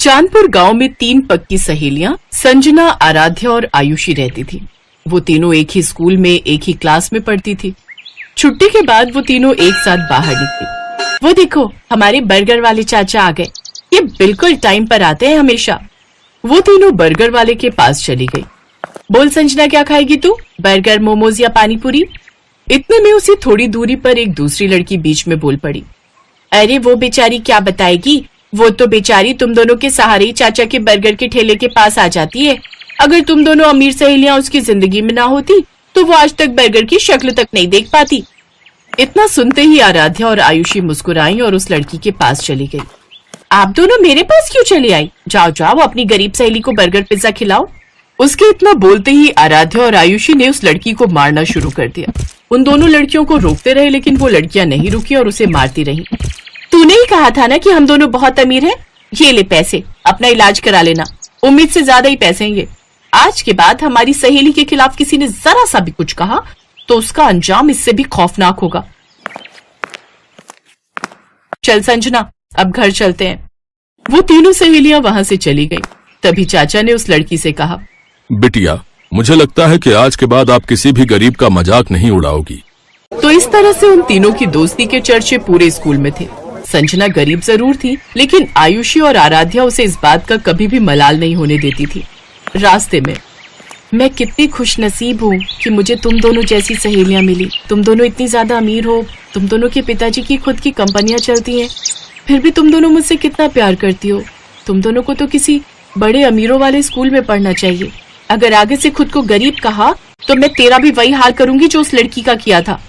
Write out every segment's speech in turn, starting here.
चांदपुर गांव में 3 पक्की सहेलियां संजना, आराध्या और आयुषी रहती थी। वो तीनों एक ही स्कूल में एक ही क्लास में पढ़ती थी। छुट्टी के बाद वो तीनों एक साथ बाहर निकली। वो देखो, हमारे बर्गर वाले चाचा आ गए। ये बिल्कुल टाइम पर आते हैं हमेशा। वो तीनों बर्गर वाले के पास चली गई। बोल संजना, क्या खाएगी तू? बर्गर, मोमोज या पानी पूरी? इतने में उसी थोड़ी दूरी पर एक दूसरी लड़की बीच में बोल पड़ी। अरे वो बेचारी क्या बताएगी, वो तो बेचारी तुम दोनों के सहारे ही चाचा के बर्गर के ठेले के पास आ जाती है। अगर तुम दोनों अमीर सहेलियां उसकी जिंदगी में ना होती तो वो आज तक बर्गर की शक्ल तक नहीं देख पाती। इतना सुनते ही आराध्या और आयुषी मुस्कुराई और उस लड़की के पास चली गई। आप दोनों मेरे पास क्यों चले आई? जाओ जाओ, अपनी गरीब सहेली को बर्गर पिज्जा खिलाओ। उसके इतना बोलते ही आराध्या और आयुषी ने उस लड़की को मारना शुरू कर दिया। उन दोनों लड़कियों को रोकते रहे, लेकिन वो लड़कियां नहीं रुकी और उसे मारती रही। तूने ही कहा था ना कि हम दोनों बहुत अमीर हैं। ये ले पैसे, अपना इलाज करा लेना। उम्मीद से ज्यादा ही पैसे हैं ये। आज के बाद हमारी सहेली के खिलाफ किसी ने जरा सा भी कुछ कहा तो उसका अंजाम इससे भी खौफनाक होगा। चल संजना, अब घर चलते हैं। वो तीनों सहेलियां वहां से चली गई। तभी चाचा ने उस लड़की से कहा, बिटिया, मुझे लगता है कि आज के बाद आप किसी भी गरीब का मजाक नहीं उड़ाओगी। तो इस तरह से उन तीनों की दोस्ती के चर्चे पूरे स्कूल में थे। संजना गरीब जरूर थी, लेकिन आयुषी और आराध्या उसे इस बात का कभी भी मलाल नहीं होने देती थी। रास्ते में, मैं कितनी खुशनसीब हूँ कि मुझे तुम दोनों जैसी सहेलियां मिली। तुम दोनों इतनी ज्यादा अमीर हो, तुम दोनों के पिताजी की खुद की कंपनियां चलती हैं, फिर भी तुम दोनों मुझसे कितना प्यार करती हो। तुम दोनों को तो किसी बड़े अमीरों वाले स्कूल में पढ़ना चाहिए। अगर आगे से खुद को गरीब कहा तो मैं तेरा भी वही हाल करूंगी जो उस लड़की का किया था।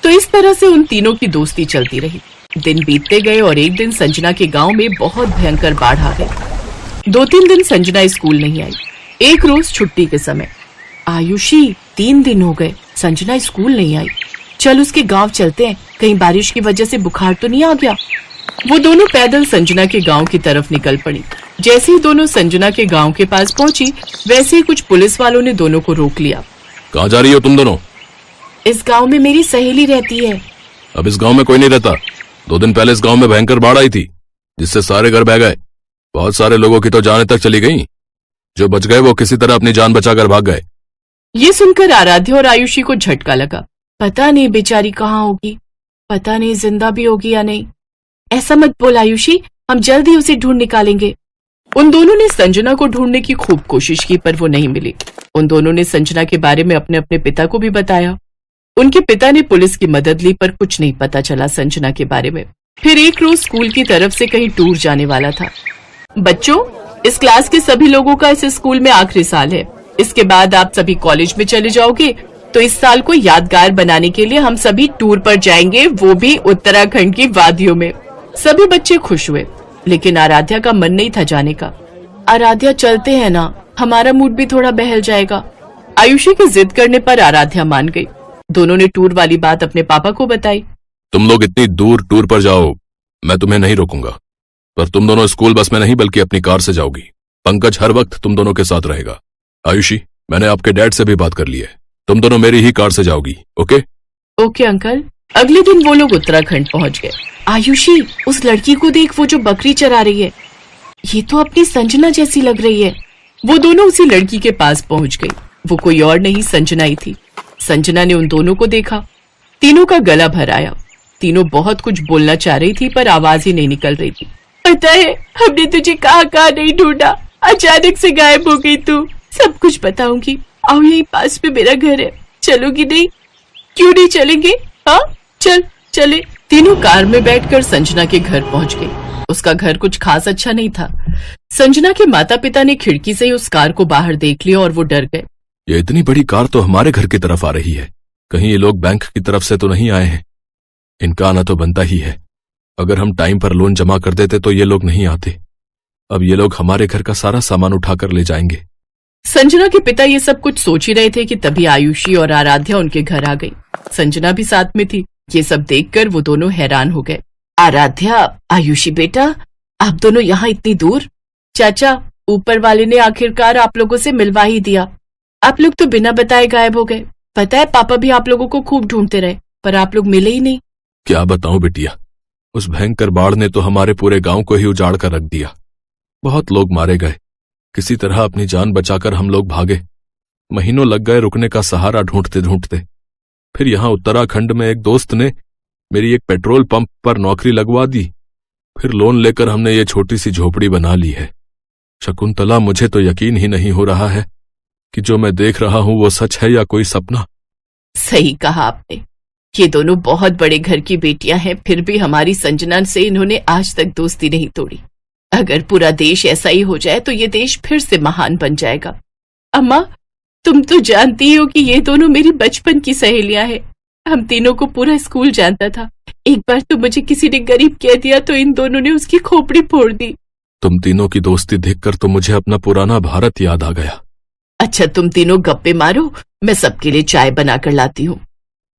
तो इस तरह से उन तीनों की दोस्ती चलती रही। दिन बीतते गए और एक दिन संजना के गांव में बहुत भयंकर बाढ़ आ गई। 2-3 दिन संजना स्कूल नहीं आई। एक रोज छुट्टी के समय, आयुषी 3 दिन हो गए संजना स्कूल नहीं आई। चल उसके गांव चलते हैं, कहीं बारिश की वजह से बुखार तो नहीं आ गया। वो दोनों पैदल संजना के गांव की तरफ निकल पड़ी। जैसे ही दोनों संजना के गांव के पास पहुंची, वैसे ही कुछ पुलिस वालों ने दोनों को रोक लिया। कहाँ जा रही हो तुम दोनों? इस गांव में मेरी सहेली रहती है। अब इस गांव में कोई नहीं रहता। 2 दिन पहले इस गांव में भयंकर बाढ़ आई थी, जिससे सारे घर बह गए। बहुत सारे लोगों की तो जानें तक चली गई। जो बच गए वो किसी तरह अपनी जान बचाकर भाग गए। ये सुनकर आराध्या और आयुषी को झटका लगा। पता नहीं बेचारी कहाँ होगी, पता नहीं जिंदा भी होगी या नहीं। ऐसा मत बोल आयुषी, हम जल्द ही उसे ढूंढ निकालेंगे। उन दोनों ने संजना को ढूंढने की खूब कोशिश की, पर वो नहीं मिली। उन दोनों ने संजना के बारे में अपने अपने पिता को भी बताया। उनके पिता ने पुलिस की मदद ली, पर कुछ नहीं पता चला संजना के बारे में। फिर एक रोज स्कूल की तरफ से कहीं टूर जाने वाला था। बच्चों, इस क्लास के सभी लोगों का इस स्कूल में आखिरी साल है। इसके बाद आप सभी कॉलेज में चले जाओगे, तो इस साल को यादगार बनाने के लिए हम सभी टूर पर जाएंगे, वो भी उत्तराखंड की वादियों में। सभी बच्चे खुश हुए, लेकिन आराध्या का मन नहीं था जाने का। आराध्या, चलते हैं ना, हमारा मूड भी थोड़ा बहल जाएगा। आयुषी की जिद करने पर आराध्या मान गई। दोनों ने टूर वाली बात अपने पापा को बताई। तुम लोग इतनी दूर टूर पर जाओ, मैं तुम्हें नहीं रोकूंगा, पर तुम दोनों स्कूल बस में नहीं बल्कि अपनी कार से जाओगी। पंकज हर वक्त तुम दोनों के साथ रहेगा। आयुषी, मैंने आपके डैड से भी बात कर ली है, तुम दोनों मेरी ही कार से जाओगी। ओके? Okay uncle. अगले दिन वो लोग उत्तराखंड पहुंच गए। आयुषी, उस लड़की को देख, वो जो बकरी चरा रही है, ये तो अपनी संजना जैसी लग रही है। वो दोनों उसी लड़की के पास पहुंच गई। वो कोई और नहीं, संजना ही थी। संजना ने उन दोनों को देखा। तीनों का गला भर आया। तीनों बहुत कुछ बोलना चाह रही थी, पर आवाज ही नहीं निकल रही थी। पता है, हमने तुझे कहाँ कहाँ नहीं ढूंढा, अचानक से गायब हो गई तू। सब कुछ बताऊंगी, आओ यही पास में मेरा घर है, चलोगी नहीं? क्यों नहीं चलेंगे? हाँ चल चले। तीनों कार में बैठकर संजना के घर पहुंच गए। उसका घर कुछ खास अच्छा नहीं था। संजना के माता पिता ने खिड़की से ही उस कार को बाहर देख लिया और वो डर गए। ये इतनी बड़ी कार तो हमारे घर की तरफ आ रही है, कहीं ये लोग बैंक की तरफ से तो नहीं आए हैं? इनका आना तो बनता ही है। अगर हम टाइम पर लोन जमा कर देते तो ये लोग नहीं आते। अब ये लोग हमारे घर का सारा सामान उठाकर ले जाएंगे। संजना के पिता ये सब कुछ सोच ही रहे थे कि तभी आयुषी और आराध्या उनके घर आ गई। संजना भी साथ में थी। ये सब देखकर वो दोनों हैरान हो गए। आराध्या, आयुषी बेटा, आप दोनों यहाँ इतनी दूर? चाचा, ऊपर वाले ने आखिरकार आप लोगों से मिलवा ही दिया। आप लोग तो बिना बताए गायब हो गए। पता है, पापा भी आप लोगों को खूब ढूंढते रहे, पर आप लोग मिले ही नहीं। क्या बताऊं बिटिया, उस भयंकर बाढ़ ने तो हमारे पूरे गांव को ही उजाड़ कर रख दिया। बहुत लोग मारे गए। किसी तरह अपनी जान बचाकर हम लोग भागे। महीनों लग गए रुकने का सहारा ढूंढते ढूंढते। फिर यहां उत्तराखंड में एक दोस्त ने मेरी एक पेट्रोल पंप पर नौकरी लगवा दी। फिर लोन लेकर हमने ये छोटी सी झोपड़ी बना ली है। शकुंतला, मुझे तो यकीन ही नहीं हो रहा है कि जो मैं देख रहा हूं वो सच है या कोई सपना। सही कहा आपने। ये दोनों बहुत बड़े घर की बेटियां हैं, फिर भी हमारी संजना से इन्होंने आज तक दोस्ती नहीं तोड़ी। अगर पूरा देश ऐसा ही हो जाए तो ये देश फिर से महान बन जाएगा। अम्मा, तुम तो जानती हो कि ये दोनों मेरी बचपन की सहेलियां हैं। हम तीनों को पूरा स्कूल जानता था। एक बार तो मुझे किसी ने गरीब कह दिया तो इन दोनों ने उसकी खोपड़ी फोड़ दी। तुम तीनों की दोस्ती देखकर तो मुझे अपना पुराना भारत याद आ गया। अच्छा, तुम तीनों गप्पे मारो, मैं सबके लिए चाय बनाकर लाती हूँ।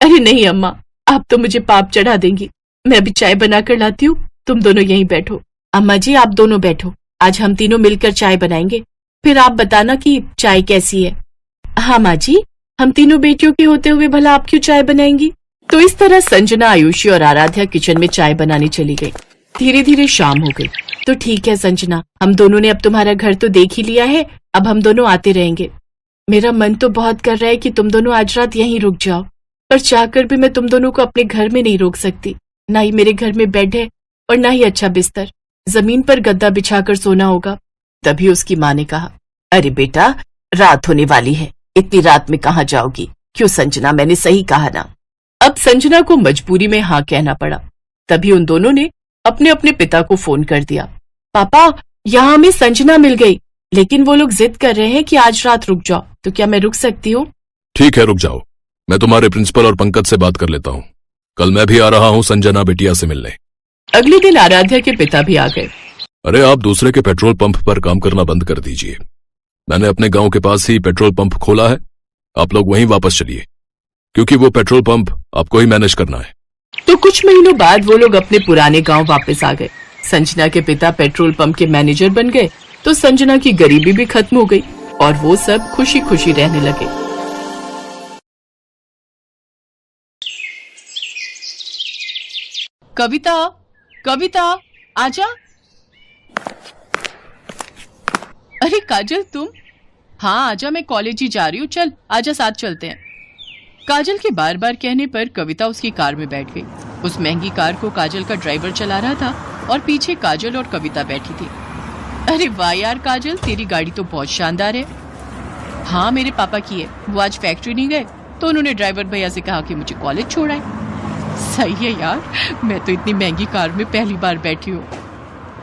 अरे नहीं अम्मा, आप तो मुझे पाप चढ़ा देंगी। मैं अभी चाय बनाकर लाती हूँ, तुम दोनों यहीं बैठो। अम्मा जी, आप दोनों बैठो, आज हम तीनों मिलकर चाय बनाएंगे, फिर आप बताना कि चाय कैसी है। हाँ माँ जी, हम तीनों बेटियों के होते हुए भला आप क्यों चाय बनाएंगी। तो इस तरह संजना, आयुषी और आराध्या किचन में चाय बनाने चली गई। धीरे धीरे शाम हो गई। तो ठीक है संजना, हम दोनों ने अब तुम्हारा घर तो देख ही लिया है, अब हम दोनों आते रहेंगे। मेरा मन तो बहुत कर रहा है कि तुम दोनों आज रात यहीं रुक जाओ, पर चाहकर भी मैं तुम दोनों को अपने घर में नहीं रोक सकती। ना ही मेरे घर में बेड है और ना ही अच्छा बिस्तर, जमीन पर गद्दा बिछाकर सोना होगा। तभी उसकी माँ ने कहा, अरे बेटा, रात होने वाली है, इतनी रात में कहाँ जाओगी। क्यों संजना, मैंने सही कहा ना। अब संजना को मजबूरी में हाँ कहना पड़ा। तभी उन दोनों ने अपने अपने पिता को फोन कर दिया। पापा, यहाँ हमें संजना मिल गई, लेकिन वो लोग जिद कर रहे हैं कि आज रात रुक जाओ, तो क्या मैं रुक सकती हूँ। ठीक है, रुक जाओ। मैं तुम्हारे प्रिंसिपल और पंकज से बात कर लेता हूँ। कल मैं भी आ रहा हूँ संजना बिटिया से मिलने। अगले दिन आराध्या के पिता भी आ गए। अरे, आप दूसरे के पेट्रोल पंप पर काम करना बंद कर दीजिए। मैंने अपने गांव के पास ही पेट्रोल पंप खोला है, आप लोग वहीं वापस चलिए, क्योंकि वो पेट्रोल पंप आपको ही मैनेज करना है। तो कुछ महीनों बाद वो लोग अपने पुराने गांव वापस आ गए। संजना के पिता पेट्रोल पंप के मैनेजर बन गए, तो संजना की गरीबी भी खत्म हो गई और वो सब खुशी खुशी रहने लगे। कविता, कविता, आजा। अरे काजल, तुम? हाँ आजा, मैं कॉलेज ही जा रही हूँ, चल आजा, साथ चलते हैं। काजल के बार बार कहने पर कविता उसकी कार में बैठ गई। उस महंगी कार को काजल का ड्राइवर चला रहा था और पीछे काजल और कविता बैठी थी। अरे वाह यार काजल, तेरी गाड़ी तो बहुत शानदार है। हाँ, मेरे पापा की है, वो आज फैक्ट्री नहीं गए तो उन्होंने ड्राइवर भैया से कहा कि मुझे कॉलेज छोड़ाए। सही है यार, मैं तो इतनी महंगी कार में पहली बार बैठी हूँ।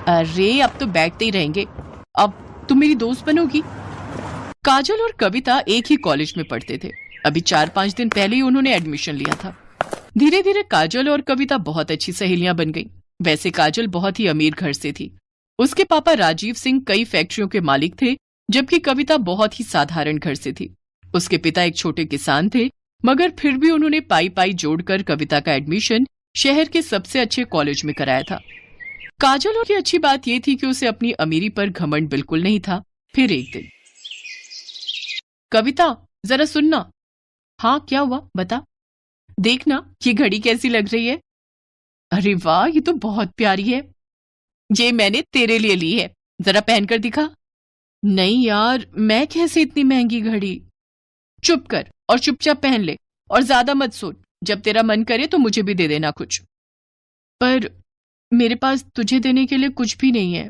अरे अब तो बैठते ही रहेंगे, अब तुम मेरी दोस्त बनोगी। काजल और कविता एक ही कॉलेज में पढ़ते थे। अभी 4-5 दिन पहले ही उन्होंने एडमिशन लिया था। धीरे धीरे काजल और कविता बहुत अच्छी सहेलियां बन गईं। वैसे काजल बहुत ही अमीर घर से थी। उसके पापा राजीव सिंह कई फैक्ट्रियों के मालिक थे, जबकि कविता बहुत ही साधारण घर से थी। उसके पिता एक छोटे किसान थे, मगर फिर भी उन्होंने पाई पाई जोड़कर कविता का एडमिशन शहर के सबसे अच्छे कॉलेज में कराया था। काजल की अच्छी बात यह थी कि उसे अपनी अमीरी पर घमंड बिल्कुल नहीं था। फिर एक दिन, कविता जरा सुनना। हाँ क्या हुआ, बता। देखना ये घड़ी कैसी लग रही है। अरे वाह, ये तो बहुत प्यारी है। ये मैंने तेरे लिए ली है, जरा पहनकर दिखा। नहीं यार, मैं कैसे इतनी महंगी घड़ी। चुप कर और चुपचाप पहन ले, और ज्यादा मत सोच। जब तेरा मन करे तो मुझे भी दे देना कुछ। पर मेरे पास तुझे देने के लिए कुछ भी नहीं है।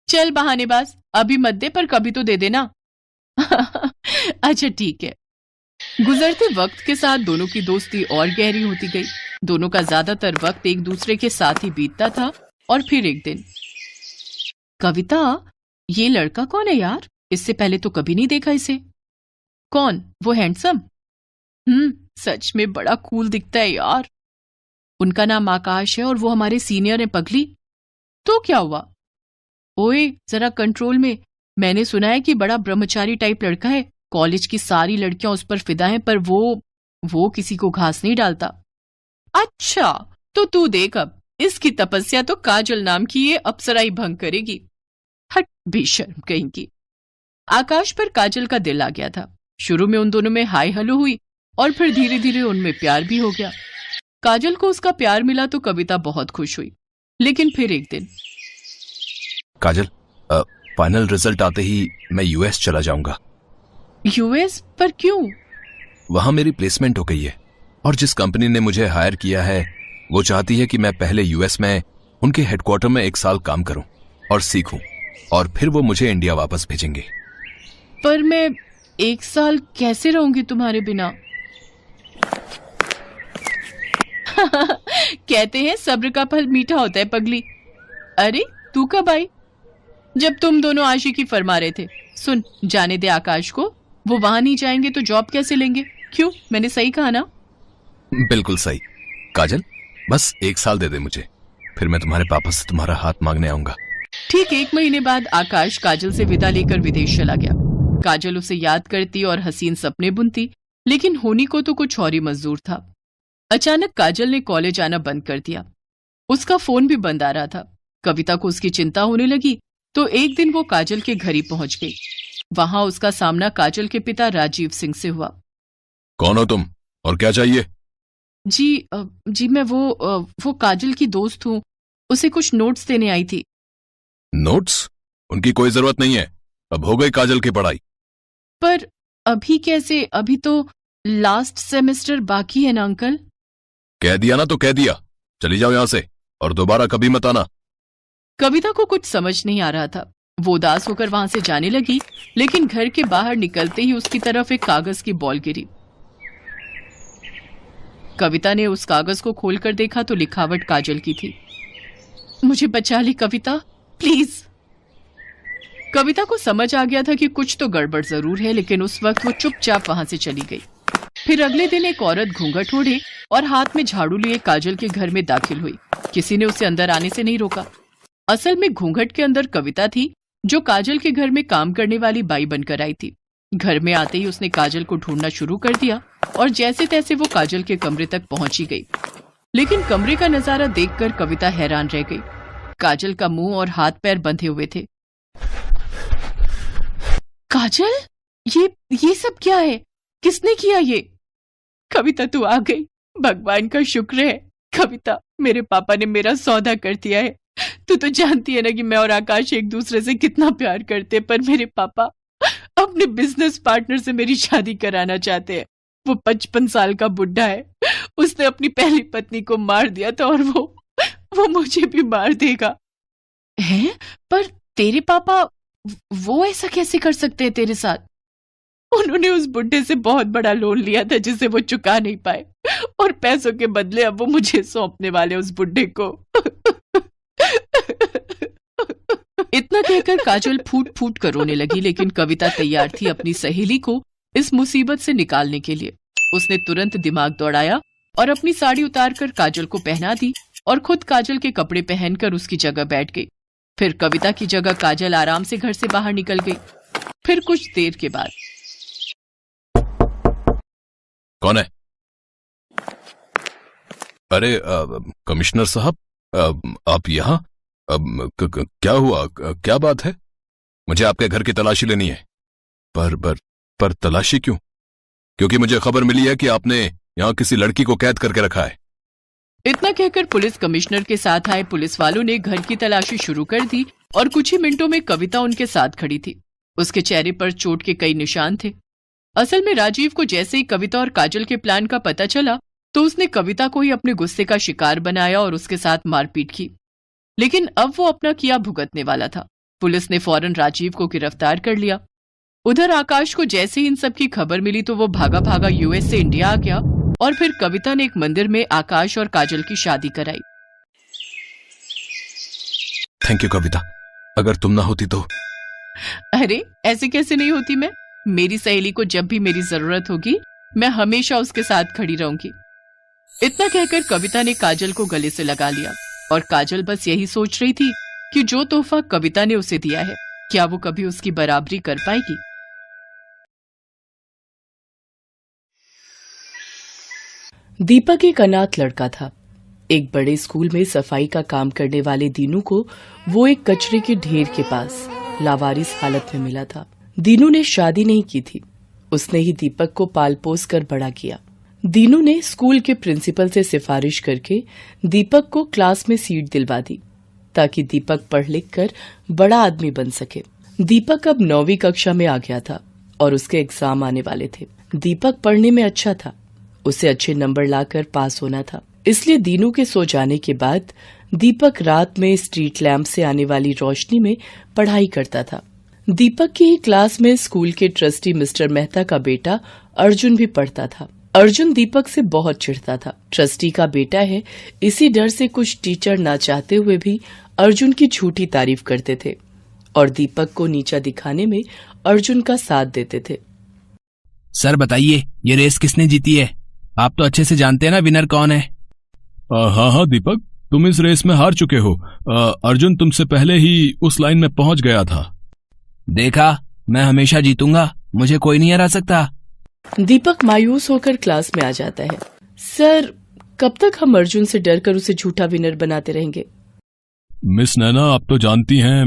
चल बहानेबाज, अभी मत दे, पर कभी तो दे देना। अच्छा ठीक है। गुजरते वक्त के साथ दोनों की दोस्ती और गहरी होती गई। दोनों का ज्यादातर वक्त एक दूसरे के साथ ही बीतता था। और फिर एक दिन, कविता, ये लड़का कौन है यार? इससे पहले तो कभी नहीं देखा इसे। कौन? वो हैंडसम? सच में बड़ा कूल दिखता है यार। उनका नाम आकाश है और वो हमारे सीनियर है पगली। तो क्या हुआ? ओए जरा कंट्रोल में। मैंने सुना है कि बड़ा ब्रह्मचारी टाइप लड़का है। कॉलेज की सारी लड़कियां उस पर फिदा हैं, पर वो किसी को घास नहीं डालता। अच्छा, तो तू देख, अब इसकी तपस्या तो काजल नाम की ये अप्सरा ही भंग करेगी। हट बेशर्म कहीं की। आकाश पर काजल का दिल आ गया था। शुरू में उन दोनों में हाय हेलो हुई और फिर धीरे धीरे उनमें प्यार भी हो गया। काजल को उसका प्यार मिला तो कविता बहुत खुश हुई। लेकिन फिर एक दिन, काजल, फाइनल रिजल्ट आते ही मैं यूएस चला जाऊंगा। यूएस पर क्यों? वहां मेरी प्लेसमेंट हो गई है और जिस कंपनी ने मुझे हायर किया है वो चाहती है कि मैं पहले यूएस में उनके हेडक्वार्टर में 1 साल काम करूं और सीखूं और फिर वो मुझे इंडिया वापस भेजेंगे। पर मैं 1 साल कैसे रहूंगी तुम्हारे बिना? कहते हैं सब्र का फल मीठा होता है पगली। अरे तू कब आई? जब तुम दोनों आशिकी फरमा रहे थे। सुन, जाने दे आकाश को, वो वहां नहीं जाएंगे तो जॉब कैसे लेंगे? क्यों, मैंने सही कहा ना? बिल्कुल सही। काजल, बस 1 साल दे दे मुझे, फिर मैं तुम्हारे पापा से तुम्हारा हाथ मांगने आऊंगा। ठीक 1 महीने बाद आकाश काजल से विदा लेकर विदेश चला गया। काजल उसे याद करती और हसीन सपने बुनती, लेकिन होनी को तो कुछ और ही मंजूर था। अचानक काजल ने कॉलेज आना बंद कर दिया। उसका फोन भी बंद आ रहा था। कविता को उसकी चिंता होने लगी तो एक दिन वो काजल के घर ही पहुंच गई। वहां उसका सामना काजल के पिता राजीव सिंह से हुआ। कौन हो तुम और क्या चाहिए? जी मैं वो काजल की दोस्त हूँ, उसे कुछ नोट्स देने आई थी। नोट्स? उनकी कोई जरूरत नहीं है, अब हो गई काजल की पढ़ाई। पर अभी कैसे? अभी तो लास्ट सेमेस्टर बाकी है ना अंकल। कह दिया ना तो कह दिया, चली जाओ यहां से और दोबारा कभी मत आना। कविता को कुछ समझ नहीं आ रहा था। वो उदास होकर वहां से जाने लगी, लेकिन घर के बाहर निकलते ही उसकी तरफ एक कागज की बॉल गिरी। कविता ने उस कागज को खोलकर देखा तो लिखावट काजल की थी। मुझे बचा ली कविता, प्लीज। कविता को समझ आ गया था कि कुछ तो गड़बड़ जरूर है, लेकिन उस वक्त वो चुपचाप वहां से चली गई। फिर अगले दिन एक औरत घूंघट ओढ़े और हाथ में झाड़ू लिए काजल के घर में दाखिल हुई। किसी ने उसे अंदर आने से नहीं रोका। असल में घूंघट के अंदर कविता थी, जो काजल के घर में काम करने वाली बाई बनकर आई थी। घर में आते ही उसने काजल को ढूंढना शुरू कर दिया और जैसे तैसे वो काजल के कमरे तक पहुंची गई। लेकिन कमरे का नजारा देखकर कविता हैरान रह गई। काजल का मुंह और हाथ पैर बंधे हुए थे। काजल, ये सब क्या है? किसने किया ये? कविता तू आ गई, भगवान का शुक्र है। कविता, मेरे पापा ने मेरा सौदा कर दिया है। तू तो जानती है ना कि मैं और आकाश एक दूसरे से कितना प्यार करते हैं, पर मेरे पापा अपने बिजनेस पार्टनर से मेरी शादी कराना चाहते हैं। वो 55 साल का बुढ़ा है। उसने अपनी पहली पत्नी को मार दिया था और वो मुझे भी मार देगा। हैं? पर तेरे पापा वो ऐसा कैसे कर सकते हैं तेरे साथ? उन्होंने उस बुढ़े से बहुत बड़ा लोन लिया था जिसे वो चुका नहीं पाए, और पैसों के बदले अब वो मुझे सौंपने वाले उस बुढ़े को। इतना कहकर काजल फूट फूट कर रोने लगी, लेकिन कविता तैयार थी अपनी सहेली को इस मुसीबत से निकालने के लिए। उसने तुरंत दिमाग दौड़ाया और अपनी साड़ी उतारकर काजल को पहना दी और खुद काजल के कपड़े पहनकर उसकी जगह बैठ गई। फिर कविता की जगह काजल आराम से घर से बाहर निकल गई। फिर कुछ देर के बाद, कौन है? अरे कमिश्नर साहब, आप यहाँ? क्या हुआ? क्या बात है? मुझे आपके घर की तलाशी लेनी है। पर तलाशी क्यों? क्योंकि मुझे खबर मिली है कि आपने यहाँ किसी लड़की को कैद करके रखा है। इतना कहकर पुलिस कमिश्नर के साथ आए पुलिस वालों ने घर की तलाशी शुरू कर दी और कुछ ही मिनटों में कविता उनके साथ खड़ी थी। उसके चेहरे पर चोट के कई निशान थे। असल में राजीव को जैसे ही कविता और काजल के प्लान का पता चला तो उसने कविता को ही अपने गुस्से का शिकार बनाया और उसके साथ मारपीट की। लेकिन अब वो अपना किया भुगतने वाला था। पुलिस ने फौरन राजीव को गिरफ्तार कर लिया। उधर आकाश को जैसे ही इन सब की खबर मिली तो वो भागा भागा यूएस से इंडिया आ गया और फिर कविता ने एक मंदिर में आकाश और काजल की शादी कराई। थैंक यू कविता, अगर तुम ना होती तो। अरे ऐसे कैसे नहीं होती मैं? मेरी सहेली को जब भी मेरी जरूरत होगी मैं हमेशा उसके साथ खड़ी रहूंगी। इतना कहकर कविता ने काजल को गले से लगा लिया और काजल बस यही सोच रही थी कि जो तोहफा कविता ने उसे दिया है, क्या वो कभी उसकी बराबरी कर पाएगी। दीपक एक अनाथ लड़का था। एक बड़े स्कूल में सफाई का काम करने वाले दीनू को वो एक कचरे के ढेर के पास लावारिस हालत में मिला था। दीनू ने शादी नहीं की थी। उसने ही दीपक को पाल पोस कर बड़ा किया। दीनू ने स्कूल के प्रिंसिपल से सिफारिश करके दीपक को क्लास में सीट दिलवा दी। ताकि दीपक पढ़ लिख कर बड़ा आदमी बन सके। दीपक अब 9वीं कक्षा में आ गया था और उसके एग्जाम आने वाले थे। दीपक पढ़ने में अच्छा था, उसे अच्छे नंबर लाकर पास होना था। इसलिए दीनू के सो जाने के बाद दीपक रात में स्ट्रीट लैंप से आने वाली रोशनी में पढ़ाई करता था। दीपक की ही क्लास में स्कूल के ट्रस्टी मिस्टर मेहता का बेटा अर्जुन भी पढ़ता था। अर्जुन दीपक से बहुत चिढ़ता था। ट्रस्टी का बेटा है, इसी डर से कुछ टीचर ना चाहते हुए भी अर्जुन की झूठी तारीफ करते थे और दीपक को नीचा दिखाने में अर्जुन का साथ देते थे। सर बताइए, ये रेस किसने जीती है? आप तो अच्छे से जानते हैं ना विनर कौन है। हाँ दीपक, तुम इस रेस में हार चुके हो। अर्जुन तुमसे पहले ही उस लाइन में पहुंच गया था। देखा, मैं हमेशा जीतूंगा, मुझे कोई नहीं हरा सकता। दीपक मायूस होकर क्लास में आ जाता है। सर, कब तक हम अर्जुन से डरकर उसे झूठा विनर बनाते रहेंगे? मिस नैना, आप तो जानती हैं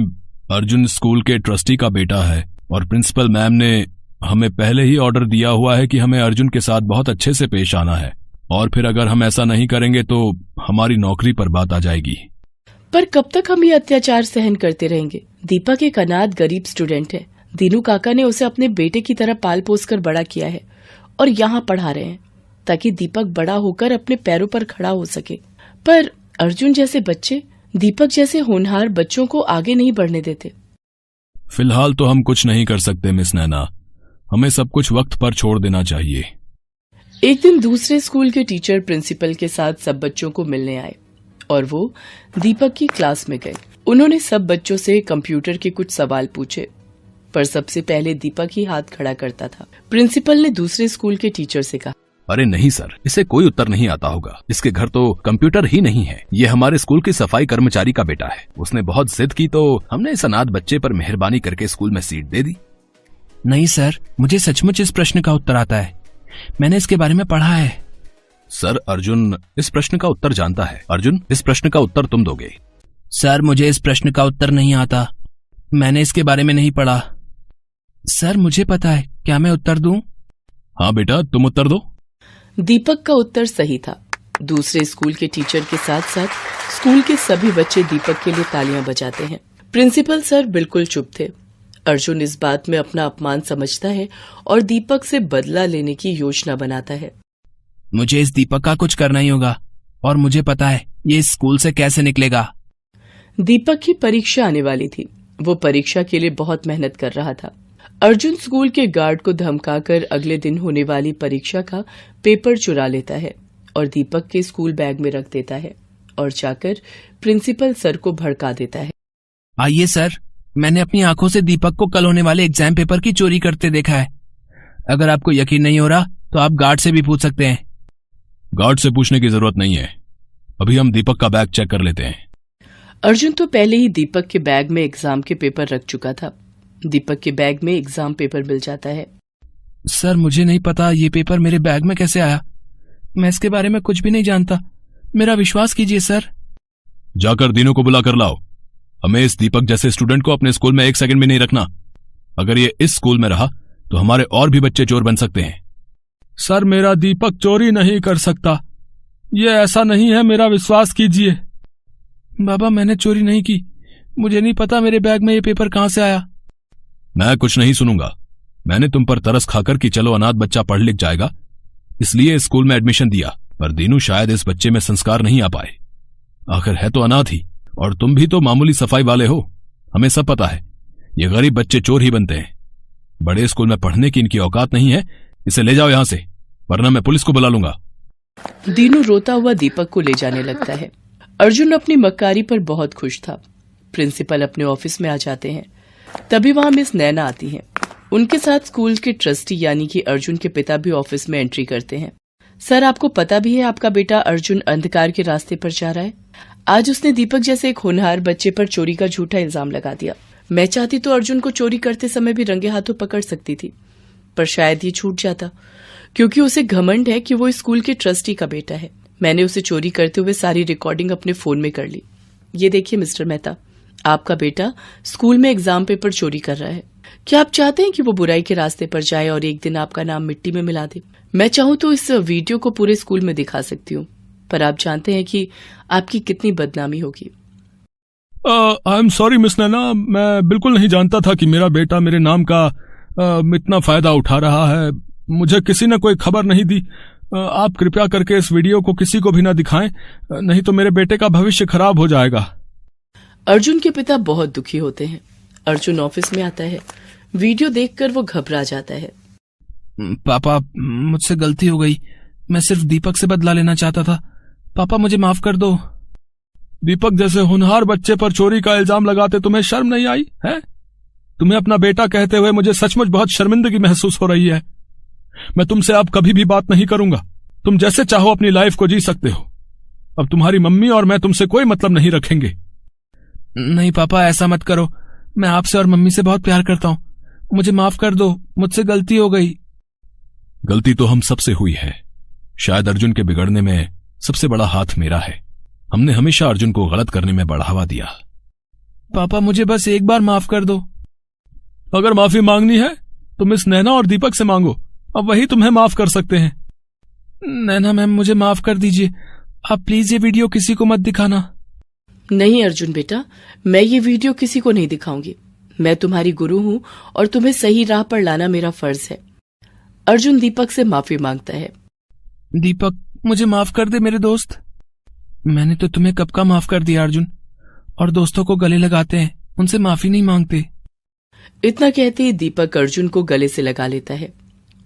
अर्जुन स्कूल के ट्रस्टी का बेटा है और प्रिंसिपल मैम ने हमें पहले ही ऑर्डर दिया हुआ है कि हमें अर्जुन के साथ बहुत अच्छे से पेश आना है, और फिर अगर हम ऐसा नहीं करेंगे तो हमारी नौकरी पर बात आ जाएगी। पर कब तक हम ये अत्याचार सहन करते रहेंगे? दीपक एक अनाथ गरीब स्टूडेंट है। दीनू काका ने उसे अपने बेटे की तरह पाल पोस कर बड़ा किया है और यहाँ पढ़ा रहे हैं ताकि दीपक बड़ा होकर अपने पैरों पर खड़ा हो सके। पर अर्जुन जैसे बच्चे दीपक जैसे होनहार बच्चों को आगे नहीं बढ़ने देते। फिलहाल तो हम कुछ नहीं कर सकते मिस नैना, हमें सब कुछ वक्त पर छोड़ देना चाहिए। एक दिन दूसरे स्कूल के टीचर प्रिंसिपल के साथ सब बच्चों को मिलने आए और वो दीपक की क्लास में गए। उन्होंने सब बच्चों से कंप्यूटर के कुछ सवाल पूछे, पर सबसे पहले दीपक ही हाथ खड़ा करता था। प्रिंसिपल ने दूसरे स्कूल के टीचर से कहा, अरे नहीं सर, इसे कोई उत्तर नहीं आता होगा। इसके घर तो कंप्यूटर ही नहीं है। ये हमारे स्कूल की सफाई कर्मचारी का बेटा है। उसने बहुत जिद की तो हमने इस अनाथ बच्चे पर मेहरबानी करके स्कूल में सीट दे दी। नहीं सर, मुझे सचमुच इस प्रश्न का उत्तर आता है, मैंने इसके बारे में पढ़ा है। सर, अर्जुन इस प्रश्न का उत्तर जानता है। अर्जुन, इस प्रश्न का उत्तर तुम दोगे। सर, मुझे इस प्रश्न का उत्तर नहीं आता, मैंने इसके बारे में नहीं पढ़ा। सर, मुझे पता है, क्या मैं उत्तर दूं? हाँ बेटा, तुम उत्तर दो। दीपक का उत्तर सही था। दूसरे स्कूल के टीचर के साथ साथ स्कूल के सभी बच्चे दीपक के लिए तालियां बजाते हैं। प्रिंसिपल सर बिल्कुल चुप थे। अर्जुन इस बात में अपना अपमान समझता है और दीपक से बदला लेने की योजना बनाता है। मुझे इस दीपक का कुछ करना ही होगा और मुझे पता है ये इस स्कूल से कैसे निकलेगा। दीपक की परीक्षा आने वाली थी। वो परीक्षा के लिए बहुत मेहनत कर रहा था। अर्जुन स्कूल के गार्ड को धमकाकर अगले दिन होने वाली परीक्षा का पेपर चुरा लेता है और दीपक के स्कूल बैग में रख देता है और जाकर प्रिंसिपल सर को भड़का देता है। आइए सर, मैंने अपनी आंखों से दीपक को कल होने वाले एग्जाम पेपर की चोरी करते देखा है। अगर आपको यकीन नहीं हो रहा तो आप गार्ड से भी पूछ सकते हैं। गार्ड से पूछने की जरूरत नहीं है, अभी हम दीपक का बैग चेक कर लेते हैं। अर्जुन तो पहले ही दीपक के बैग में एग्जाम के पेपर रख चुका था। दीपक के बैग में एग्जाम पेपर मिल जाता है। सर, मुझे नहीं पता ये पेपर मेरे बैग में कैसे आया, मैं इसके बारे में कुछ भी नहीं जानता, मेरा विश्वास कीजिए सर। जाकर दीनू को बुला कर लाओ। हमें इस दीपक जैसे स्टूडेंट को अपने स्कूल में एक सेकंड भी नहीं रखना। अगर ये इस स्कूल में रहा तो हमारे और भी बच्चे चोर बन सकते हैं। सर, मेरा दीपक चोरी नहीं कर सकता, ये ऐसा नहीं है, मेरा विश्वास कीजिए। बाबा, मैंने चोरी नहीं की, मुझे नहीं पता मेरे बैग में ये पेपर कहां से आया। मैं कुछ नहीं सुनूंगा। मैंने तुम पर तरस खाकर कि चलो अनाथ बच्चा पढ़ लिख जाएगा, इसलिए स्कूल में एडमिशन दिया, पर दीनू शायद इस बच्चे में संस्कार नहीं आ पाए। आखिर है तो अनाथ ही, और तुम भी तो मामूली सफाई वाले हो। हमें सब पता है, ये गरीब बच्चे चोर ही बनते हैं। बड़े स्कूल में पढ़ने की इनकी औकात नहीं है। इसे ले जाओ यहां से, वरना मैं पुलिस को बुला लूंगा। दीनू रोता हुआ दीपक को ले जाने लगता है। अर्जुन अपनी मक्कारी पर बहुत खुश था। प्रिंसिपल अपने ऑफिस में आ जाते हैं। तभी वहां मिस नैना आती हैं। उनके साथ स्कूल के ट्रस्टी यानी कि अर्जुन के पिता भी ऑफिस में एंट्री करते हैं। सर, आपको पता भी है आपका बेटा अर्जुन अंधकार के रास्ते पर जा रहा है। आज उसने दीपक जैसे एक होनहार बच्चे पर चोरी का झूठा इल्जाम लगा दिया। मैं चाहती तो अर्जुन को चोरी करते समय भी रंगे हाथों पकड़ सकती थी, पर शायद ये छूट जाता, क्योंकि उसे घमंड है कि वो स्कूल के ट्रस्टी का बेटा है। मैंने उसे चोरी करते हुए सारी रिकॉर्डिंग अपने फोन में कर ली। ये देखिए मिस्टर मेहता, आपका बेटा स्कूल में एग्जाम पेपर चोरी कर रहा है। क्या आप चाहते हैं कि वो बुराई के रास्ते पर जाए और एक दिन आपका नाम मिट्टी में मिला दे? मैं चाहूँ तो इस वीडियो को पूरे स्कूल में दिखा सकती हूँ, पर आप जानते हैं कि आपकी कितनी बदनामी होगी। आई एम सॉरी मिस नैना, मैं बिल्कुल नहीं जानता था कि मेरा बेटा मेरे नाम का इतना फायदा उठा रहा है। मुझे किसी ने कोई खबर नहीं दी। आप कृपया करके इस वीडियो को किसी को भी ना दिखाएं, नहीं तो मेरे बेटे का भविष्य खराब हो जाएगा। अर्जुन के पिता बहुत दुखी होते हैं। अर्जुन ऑफिस में आता है। वीडियो देखकर वो घबरा जाता है। पापा, मुझसे गलती हो गई। मैं सिर्फ दीपक से बदला लेना चाहता था। पापा, मुझे माफ कर दो। दीपक जैसे होनहार बच्चे पर चोरी का इल्जाम लगाते तुम्हें शर्म नहीं आई है? तुम्हें अपना बेटा कहते हुए मुझे सचमुच बहुत शर्मिंदगी महसूस हो रही है। मैं तुमसे अब कभी भी बात नहीं करूंगा। तुम जैसे चाहो अपनी लाइफ को जी सकते हो। अब तुम्हारी मम्मी और मैं तुमसे कोई मतलब नहीं रखेंगे। नहीं पापा, ऐसा मत करो। मैं आपसे और मम्मी से बहुत प्यार करता हूँ। मुझे माफ कर दो, मुझसे गलती हो गई। गलती तो हम सबसे हुई है। शायद अर्जुन के बिगड़ने में सबसे बड़ा हाथ मेरा है। हमने हमेशा अर्जुन को गलत करने में बढ़ावा दिया। पापा, मुझे बस एक बार माफ कर दो। अगर माफी मांगनी है तो मिस नैना और दीपक से मांगो। अब वही तुम्हें माफ कर सकते हैं। नैना मैम, मुझे माफ कर दीजिए। आप प्लीज ये वीडियो किसी को मत दिखाना। नहीं अर्जुन बेटा, मैं ये वीडियो किसी को नहीं दिखाऊंगी। मैं तुम्हारी गुरु हूँ और तुम्हें सही राह पर लाना मेरा फर्ज है। अर्जुन दीपक से माफी मांगता है। दीपक, मुझे माफ कर दे मेरे दोस्त। मैंने तो तुम्हें कब का माफ कर दिया अर्जुन। और दोस्तों को गले लगाते हैं, उनसे माफी नहीं मांगते। इतना कहते ही दीपक अर्जुन को गले से लगा लेता है।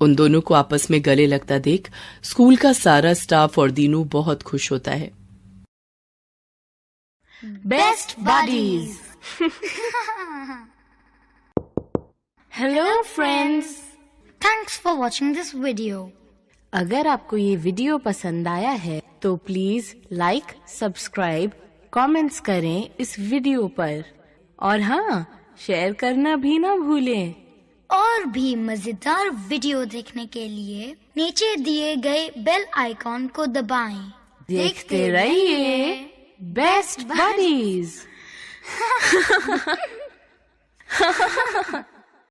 उन दोनों को आपस में गले लगता देख स्कूल का सारा स्टाफ और दीनू बहुत खुश होता है। Best buddies. Hello friends, thanks for watching this video. अगर आपको ये वीडियो पसंद आया है तो प्लीज लाइक, सब्सक्राइब, कमेंट्स करें इस वीडियो पर। और हाँ, शेयर करना भी ना भूलें। और भी मजेदार वीडियो देखने के लिए नीचे दिए गए बेल आइकॉन को दबाएं। देखते रहिए बेस्ट बडीज।